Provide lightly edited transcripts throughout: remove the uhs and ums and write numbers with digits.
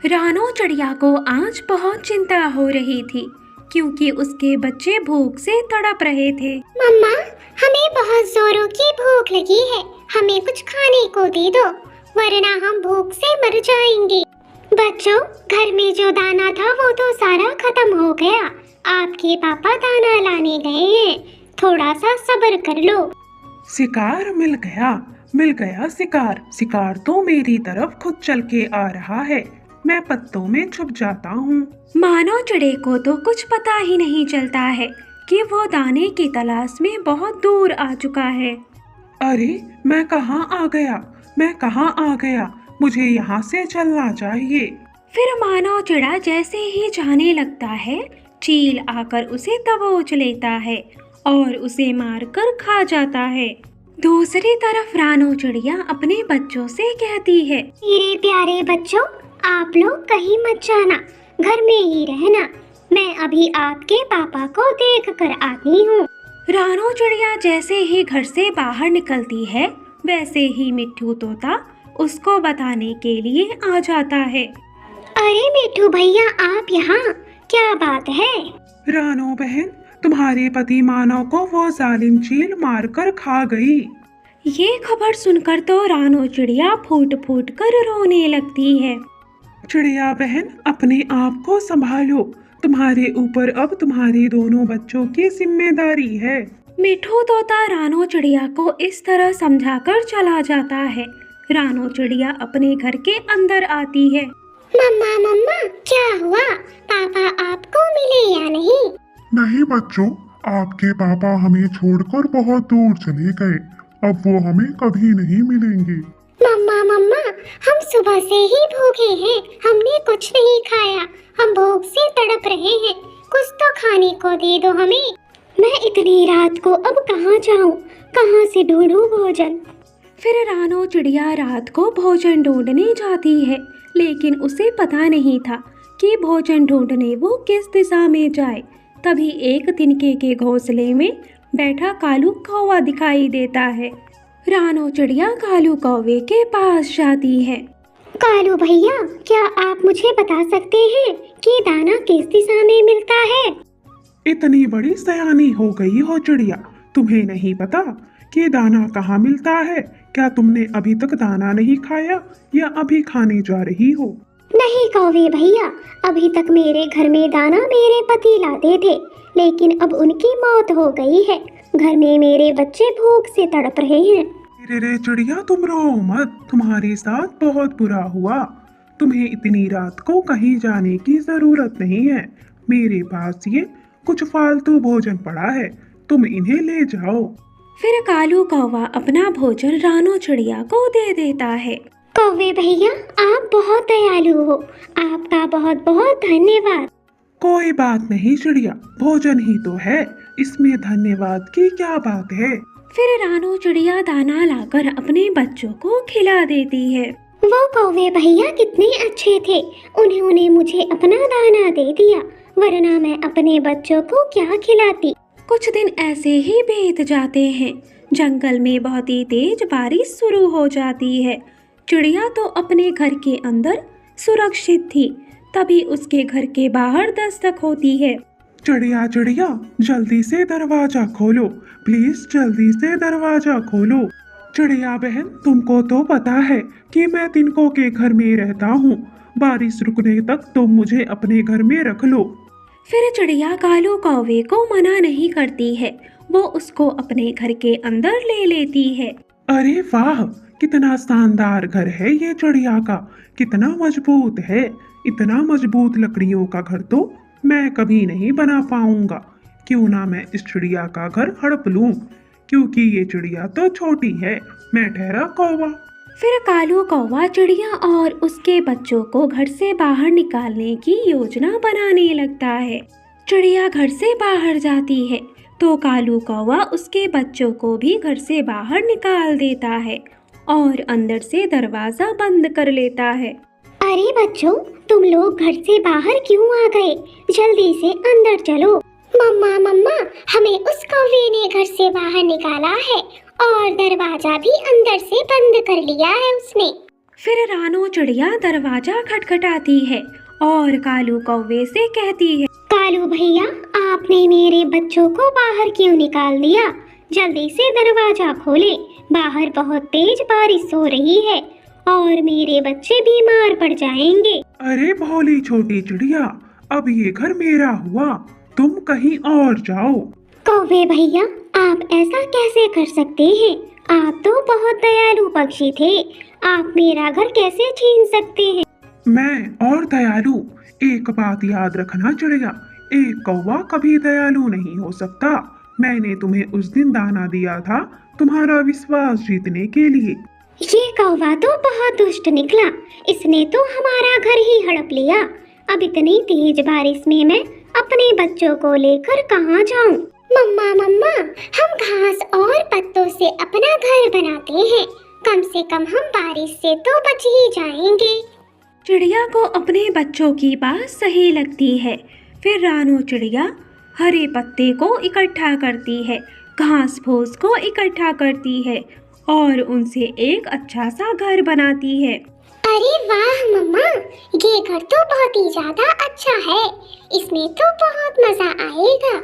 रानो चिड़िया को आज बहुत चिंता हो रही थी क्योंकि उसके बच्चे भूख से तड़प रहे थे। मम्मा, हमें बहुत जोरों की भूख लगी है। हमें कुछ खाने को दे दो, वरना हम भूख से मर जाएंगे। बच्चों, घर में जो दाना था वो तो सारा खत्म हो गया। आपके पापा दाना लाने गए हैं, थोड़ा सा सब्र कर लो। शिकार मिल गया शिकार। शिकार तो मेरी तरफ खुद चल के आ रहा है। मैं पत्तों में छुप जाता हूँ। मानो चिड़े को तो कुछ पता ही नहीं चलता है कि वो दाने की तलाश में बहुत दूर आ चुका है। अरे, मैं कहाँ आ गया? मुझे यहाँ से चलना चाहिए। फिर मानो चिड़ा जैसे ही जाने लगता है, चील आकर उसे दबोच लेता है और उसे मारकर खा जाता है। दूसरी तरफ रानो चिड़िया अपने बच्चों से कहती है, मेरे प्यारे बच्चों, आप लोग कहीं मत जाना, घर में ही रहना। मैं अभी आपके पापा को देख कर आती हूँ। रानो चिड़िया जैसे ही घर से बाहर निकलती है, वैसे ही मिट्ठू तोता उसको बताने के लिए आ जाता है। अरे मिट्ठू भैया, आप यहाँ, क्या बात है? रानो बहन, तुम्हारे पति मानव को वो जालिम चील मारकर खा गई। ये खबर सुनकर तो रानो चिड़िया फूट फूट कर रोने लगती है। चिड़िया बहन, अपने आप को संभालो। तुम्हारे ऊपर अब तुम्हारे दोनों बच्चों की जिम्मेदारी है। मिट्ठू तोता रानो चिड़िया को इस तरह समझाकर चला जाता है। रानो चिड़िया अपने घर के अंदर आती है। मम्मा, क्या हुआ? पापा आपको मिले या नहीं? नहीं बच्चों, आपके पापा हमें छोड़कर बहुत दूर चले गए। अब वो हमें कभी नहीं मिलेंगे। मम्मा, हम सुबह से ही भूखे हैं। हमने कुछ नहीं खाया। हम भूख से तड़प रहे हैं। कुछ तो खाने को दे दो हमें। मैं इतनी रात को अब कहाँ जाऊँ? कहाँ से ढूंढूं भोजन? फिर रानो चिड़िया रात को भोजन ढूंढने जाती है, लेकिन उसे पता नहीं था कि भोजन ढूंढने वो किस दिशा में जाए। तभी एक तिनके के घोंसले में बैठा कालू कौवा दिखाई देता है। रानो चिड़िया कालू कौवे के पास जाती है। कालू भैया, क्या आप मुझे बता सकते हैं कि दाना किस दिशा में मिलता है? इतनी बड़ी सयानी हो गई हो चिड़िया, तुम्हें नहीं पता कि दाना कहाँ मिलता है? क्या तुमने अभी तक दाना नहीं खाया या अभी खाने जा रही हो? नहीं कौवे भैया, अभी तक मेरे घर में दाना मेरे पति लाते थे, लेकिन अब उनकी मौत हो गई है। घर में मेरे बच्चे भूख से तड़प रहे हैं। रे चिड़िया, तुम रो मत। तुम्हारे साथ बहुत बुरा हुआ। तुम्हें इतनी रात को कहीं जाने की जरूरत नहीं है। मेरे पास ये कुछ फालतू भोजन पड़ा है, तुम इन्हें ले जाओ। फिर कालू कौवा अपना भोजन रानो चिड़िया को दे देता है। कौवे भैया, आप बहुत दयालु हो। आपका बहुत बहुत धन्यवाद। कोई बात नहीं चिड़िया, भोजन ही तो है, इसमें धन्यवाद की क्या बात है। फिर रानो चिड़िया दाना लाकर अपने बच्चों को खिला देती है। वो कौवे भैया कितने अच्छे थे, उन्होंने मुझे अपना दाना दे दिया, वरना मैं अपने बच्चों को क्या खिलाती। कुछ दिन ऐसे ही बीत जाते हैं। जंगल में बहुत ही तेज बारिश शुरू हो जाती है। चिड़िया तो अपने घर के अंदर सुरक्षित थी, तभी उसके घर के बाहर दस्तक होती है। चिड़िया, जल्दी से दरवाजा खोलो, प्लीज जल्दी से दरवाजा खोलो। चिड़िया बहन, तुमको तो पता है कि मैं तिनकों के घर में रहता हूँ। बारिश रुकने तक तुम मुझे अपने घर में रख लो। फिर चिड़िया कालू कौवे को मना नहीं करती है, वो उसको अपने घर के अंदर ले लेती है। अरे वाह, कितना शानदार घर है ये चिड़िया का, कितना मजबूत है। इतना मजबूत लकड़ियों का घर तो मैं कभी नहीं बना पाऊंगा। क्यों ना मैं इस चिड़िया का घर हड़प लूं, क्योंकि ये चिड़िया तो छोटी है। मैं ठहरा कौवा। फिर कालू कौवा चिड़िया और उसके बच्चों को घर से बाहर निकालने की योजना बनाने लगता है। चिड़िया घर से बाहर जाती है तो कालू कौवा उसके बच्चों को भी घर से बाहर निकाल देता है और अंदर से दरवाजा बंद कर लेता है। अरे बच्चों, तुम लोग घर से बाहर क्यों आ गए? जल्दी से अंदर चलो। मम्मा, हमें उस कौवे ने घर से बाहर निकाला है और दरवाजा भी अंदर से बंद कर लिया है उसने। फिर रानो चिड़िया दरवाजा खटखटाती है और कालू कौवे से कहती है, कालू भैया, आपने मेरे बच्चों को बाहर क्यों निकाल दिया? जल्दी से दरवाजा खोले, बाहर बहुत तेज बारिश हो रही है और मेरे बच्चे बीमार पड़ जाएंगे। अरे भोली छोटी चिड़िया, अब ये घर मेरा हुआ, तुम कहीं और जाओ। कौवे भैया, आप ऐसा कैसे कर सकते हैं? आप तो बहुत दयालु पक्षी थे, आप मेरा घर कैसे छीन सकते हैं? मैं और दयालु? एक बात याद रखना चिड़िया, एक कौवा कभी दयालु नहीं हो सकता। मैंने तुम्हें उस दिन दाना दिया था तुम्हारा विश्वास जीतने के लिए। ये कौवा तो बहुत दुष्ट निकला, इसने तो हमारा घर ही हड़प लिया। अब इतनी तेज बारिश में मैं अपने बच्चों को लेकर कहाँ जाऊँ? मम्मा मम्मा, हम घास और पत्तों से अपना घर बनाते हैं, कम से कम हम बारिश से तो बच ही जाएंगे। चिड़िया को अपने बच्चों की बात सही लगती है। फिर रानो चिड़िया हरे पत्ते को इकट्ठा करती है, घास फूस को इकट्ठा करती है और उनसे एक अच्छा सा घर बनाती है। अरे वाह मम्मा, ये घर तो बहुत ही ज्यादा अच्छा है, इसमें तो बहुत मजा आएगा।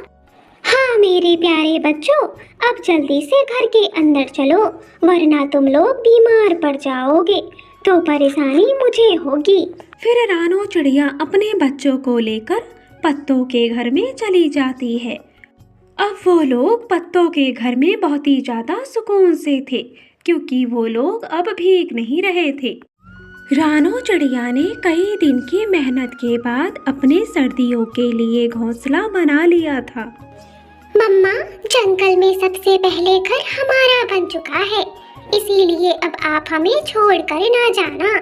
हाँ मेरे प्यारे बच्चों, अब जल्दी से घर के अंदर चलो, वरना तुम लोग बीमार पड़ जाओगे तो परेशानी मुझे होगी। फिर रानो चिड़िया अपने बच्चों को लेकर पत्तों के घर में चली जाती है। अब वो लोग पत्तों के घर में बहुत ही ज़्यादा सुकून से थे, क्योंकि वो लोग अब भीग नहीं रहे थे। रानो चिड़िया ने कई दिन की मेहनत के बाद अपने सर्दियों के लिए घोंसला बना लिया था। मम्मा, जंगल में सबसे पहले घर हमारा बन चुका है, इसीलिए अब आप हमें छोड़कर ना जाना।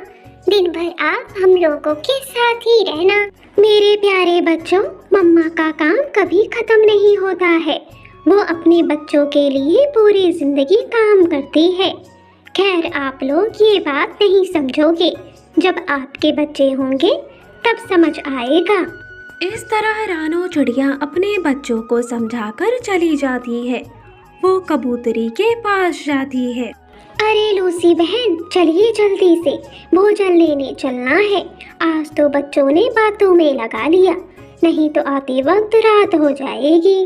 दिन भर आप हम लोगों के साथ ही रहना। मेरे प्यारे बच्चों, मम्मा का काम कभी खत्म नहीं होता है, वो अपने बच्चों के लिए पूरी जिंदगी काम करती है। खैर, आप लोग ये बात नहीं समझोगे, जब आपके बच्चे होंगे तब समझ आएगा। इस तरह रानो चिड़िया अपने बच्चों को समझाकर चली जाती है। वो कबूतरी के पास जाती है। अरे लूसी बहन, चलिए जल्दी से भोजन लेने चलना है। आज तो बच्चों ने बातों में लगा लिया, नहीं तो आते वक्त रात हो जाएगी।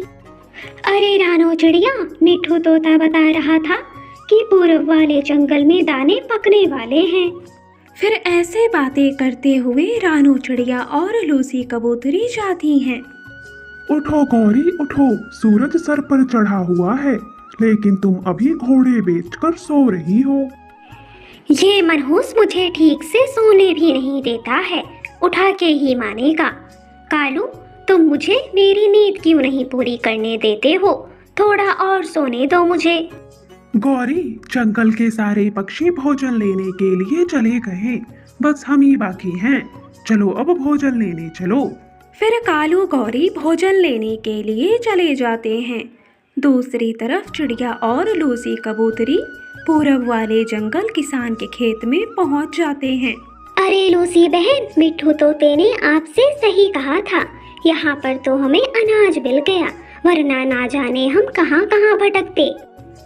अरे रानो चिड़िया, मिठू तोता बता रहा था कि पूर्व वाले जंगल में दाने पकने वाले हैं। फिर ऐसे बातें करते हुए रानो चिड़िया और लूसी कबूतरी जाती हैं। उठो गौरी उठो, सूरज सर पर चढ़ा हुआ है, लेकिन तुम अभी घोड़े बेचकर सो रही हो। ये मनहूस मुझे ठीक से सोने भी नहीं देता है, उठा के ही मानेगा। कालू, तुम मुझे मेरी नींद क्यों नहीं पूरी करने देते हो? थोड़ा और सोने दो मुझे। गौरी, जंगल के सारे पक्षी भोजन लेने के लिए चले गए, बस हम ही बाकी हैं। चलो अब भोजन लेने चलो। फिर कालू गौरी भोजन लेने के लिए चले जाते हैं। दूसरी तरफ चिड़िया और लूसी कबूतरी पूरब वाले जंगल किसान के खेत में पहुंच जाते हैं। अरे लूसी बहन, मिठू तोते ने आपसे सही कहा था, यहाँ पर तो हमें अनाज मिल गया, वरना ना जाने हम कहाँ कहाँ भटकते।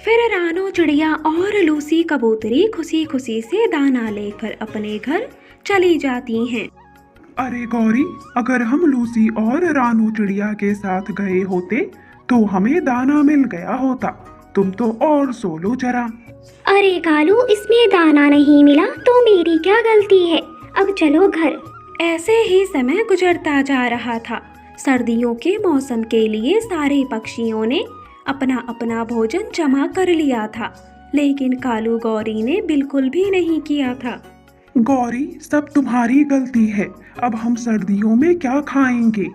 फिर रानो चिड़िया और लूसी कबूतरी खुशी खुशी से दाना लेकर अपने घर चली जाती हैं। अरे गौरी, अगर हम लूसी और रानू चिड़िया के साथ गए होते तो हमें दाना मिल गया होता। तुम तो और सो लो जरा। अरे कालू, इसमें दाना नहीं मिला तो मेरी क्या गलती है? अब चलो घर। ऐसे ही समय गुजरता जा रहा था। सर्दियों के मौसम के लिए सारे पक्षियों ने अपना अपना भोजन जमा कर लिया था, लेकिन कालू गौरी ने बिल्कुल भी नहीं किया था। गौरी, सब तुम्हारी गलती है, अब हम सर्दियों में क्या खाएंगे?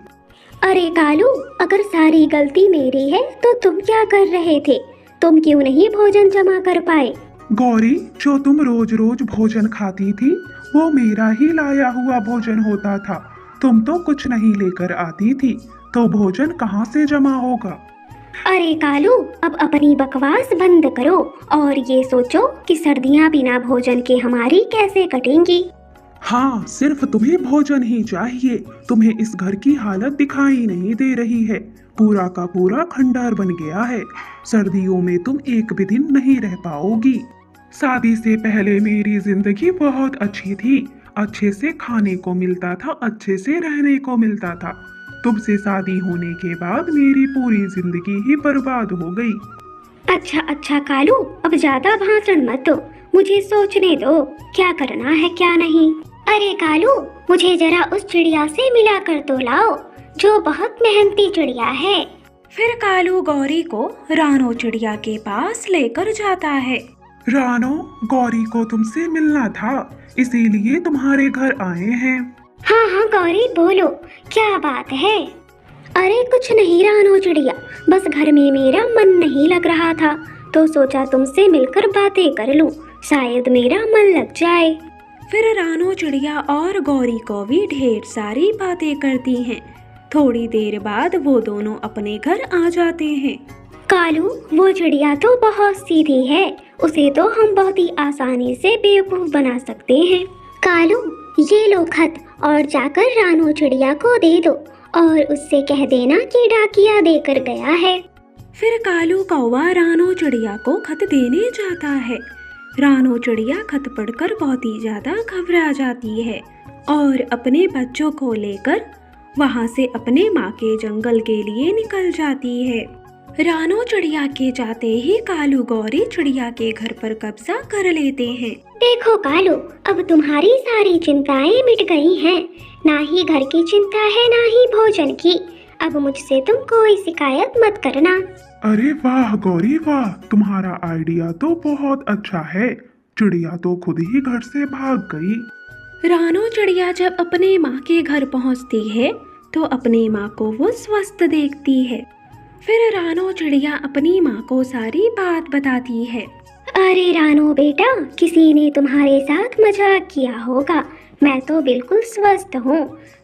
अरे कालू, अगर सारी गलती मेरी है तो तुम क्या कर रहे थे? तुम क्यों नहीं भोजन जमा कर पाए? गौरी, जो तुम रोज रोज भोजन खाती थी वो मेरा ही लाया हुआ भोजन होता था। तुम तो कुछ नहीं लेकर आती थी, तो भोजन कहाँ से जमा होगा? अरे कालू, अब अपनी बकवास बंद करो और ये सोचो कि सर्दियाँ बिना भोजन के हमारी कैसे कटेंगी। हाँ, सिर्फ तुम्हें भोजन ही चाहिए। तुम्हें इस घर की हालत दिखाई नहीं दे रही है, पूरा का पूरा खंडहर बन गया है। सर्दियों में तुम एक भी दिन नहीं रह पाओगी। शादी से पहले मेरी जिंदगी बहुत अच्छी थी। अच्छे से खाने को मिलता था, अच्छे से रहने को मिलता था। तुमसे शादी होने के बाद मेरी पूरी जिंदगी ही बर्बाद हो गई। अच्छा अच्छा कालू, अब ज्यादा भाषण मत दो, मुझे सोचने दो क्या करना है क्या नहीं। अरे कालू, मुझे जरा उस चिड़िया से मिला कर तो लाओ जो बहुत मेहनती चिड़िया है। फिर कालू गौरी को रानो चिड़िया के पास लेकर जाता है। रानो, गौरी को तुमसे मिलना था, इसीलिए तुम्हारे घर आए हैं। हाँ हाँ गौरी, बोलो क्या बात है। अरे कुछ नहीं रानो चिड़िया, बस घर में मेरा मन नहीं लग रहा था तो सोचा तुमसे मिलकर बातें कर लूं, शायद मेरा मन लग जाए। फिर रानो चिड़िया और गौरी को भी ढेर सारी बातें करती हैं। थोड़ी देर बाद वो दोनों अपने घर आ जाते हैं। कालू, वो चिड़िया तो बहुत सीधी है, उसे तो हम बहुत ही आसानी से बेवकूफ बना सकते हैं। कालू, ये लो खत और जाकर रानो चिड़िया को दे दो और उससे कह देना कि डाकिया देकर गया है। फिर कालू कौवा रानो चिड़िया को खत देने जाता है। रानो चिड़िया खत पढ़कर बहुत ही ज्यादा घबरा जाती है और अपने बच्चों को लेकर वहां से अपने माँ के जंगल के लिए निकल जाती है। रानो चिड़िया के जाते ही कालू गौरी चिड़िया के घर पर कब्जा कर लेते हैं। देखो कालू, अब तुम्हारी सारी चिंताएं मिट गई हैं, ना ही घर की चिंता है ना ही भोजन की। अब मुझसे तुम कोई शिकायत मत करना। अरे वाह गौरी वाह, तुम्हारा आइडिया तो बहुत अच्छा है। चिड़िया तो खुद ही घर से भाग गई। रानो चिड़िया जब अपने माँ के घर पहुँचती है तो अपनी माँ को वो स्वस्थ देखती है। फिर रानो चिड़िया अपनी माँ को सारी बात बताती है। अरे रानो बेटा, किसी ने तुम्हारे साथ मजाक किया होगा, मैं तो बिल्कुल स्वस्थ हूँ।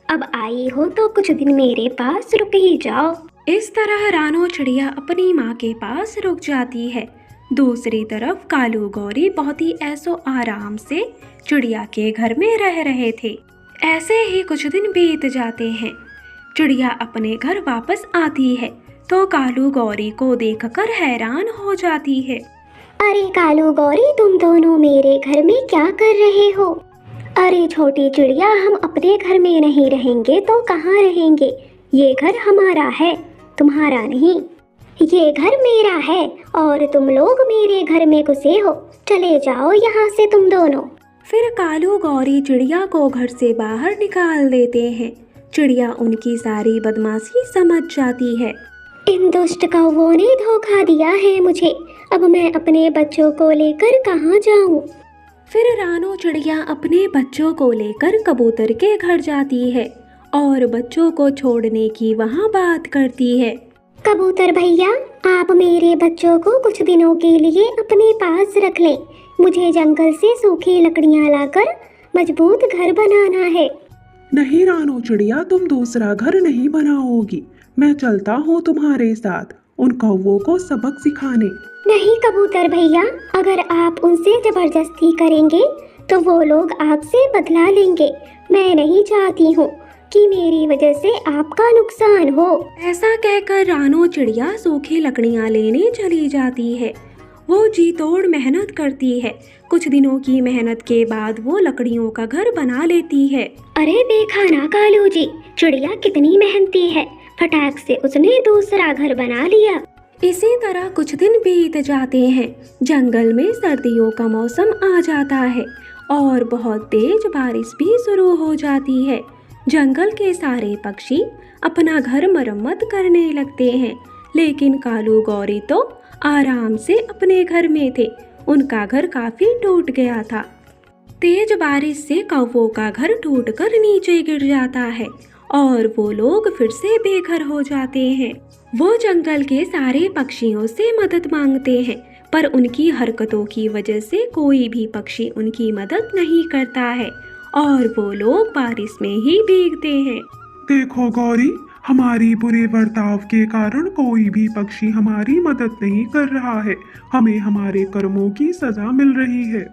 अब आई हो तो कुछ दिन मेरे पास रुक ही जाओ। इस तरह रानो चिड़िया अपनी माँ के पास रुक जाती है। दूसरी तरफ कालू गौरी बहुत ही ऐसो आराम से चिड़िया के घर में रह रहे थे। ऐसे ही कुछ दिन बीत जाते हैं। चिड़िया अपने घर वापस आती है तो कालू गौरी को देखकर हैरान हो जाती है। अरे कालू गौरी, तुम दोनों मेरे घर में क्या कर रहे हो? अरे छोटी चिड़िया, हम अपने घर में नहीं रहेंगे तो कहाँ रहेंगे? ये घर हमारा है, तुम्हारा नहीं। ये घर मेरा है और तुम लोग मेरे घर में घुसे हो, चले जाओ यहाँ से तुम दोनों। फिर कालू गौरी चिड़िया को घर से बाहर निकाल देते हैं। चिड़िया उनकी सारी बदमाशी समझ जाती है। इन दुष्ट कौवों ने धोखा दिया है मुझे, अब मैं अपने बच्चों को लेकर कहाँ जाऊँ? फिर रानो चिड़िया अपने बच्चों को लेकर कबूतर के घर जाती है और बच्चों को छोड़ने की वहाँ बात करती है। कबूतर भैया, आप मेरे बच्चों को कुछ दिनों के लिए अपने पास रख लें। मुझे जंगल से सूखी लकड़ियाँ लाकर मजबूत घर बनाना है। नहीं रानो चिड़िया, तुम दूसरा घर नहीं बनाओगी। मैं चलता हूँ तुम्हारे साथ उन कौवों को सबक सिखाने। नहीं कबूतर भैया, अगर आप उनसे जबरदस्ती करेंगे तो वो लोग आपसे बदला लेंगे। मैं नहीं चाहती हूँ कि मेरी वजह से आपका नुकसान हो। ऐसा कहकर रानो चिड़िया सूखी लकड़ियाँ लेने चली जाती है। वो जी तोड़ मेहनत करती है। कुछ दिनों की मेहनत के बाद वो लकड़ियों का घर बना लेती है। अरे देखा ना कालू जी, चिड़िया कितनी मेहनती है, फटाक से उसने दूसरा घर बना लिया। इसी तरह कुछ दिन बीत जाते हैं। जंगल में सर्दियों का मौसम आ जाता है और बहुत तेज बारिश भी शुरू हो जाती है। जंगल के सारे पक्षी अपना घर मरम्मत करने लगते हैं, लेकिन कालू गौरी तो आराम से अपने घर में थे। उनका घर काफी टूट गया था। तेज बारिश से कौवों का घर टूटकर नीचे गिर जाता है और वो लोग फिर से बेघर हो जाते हैं। वो जंगल के सारे पक्षियों से मदद मांगते हैं, पर उनकी हरकतों की वजह से कोई भी पक्षी उनकी मदद नहीं करता है और वो लोग बारिश में ही भीगते हैं। देखो गौरी, हमारी बुरे बर्ताव के कारण कोई भी पक्षी हमारी मदद नहीं कर रहा है। हमें हमारे कर्मों की सजा मिल रही है।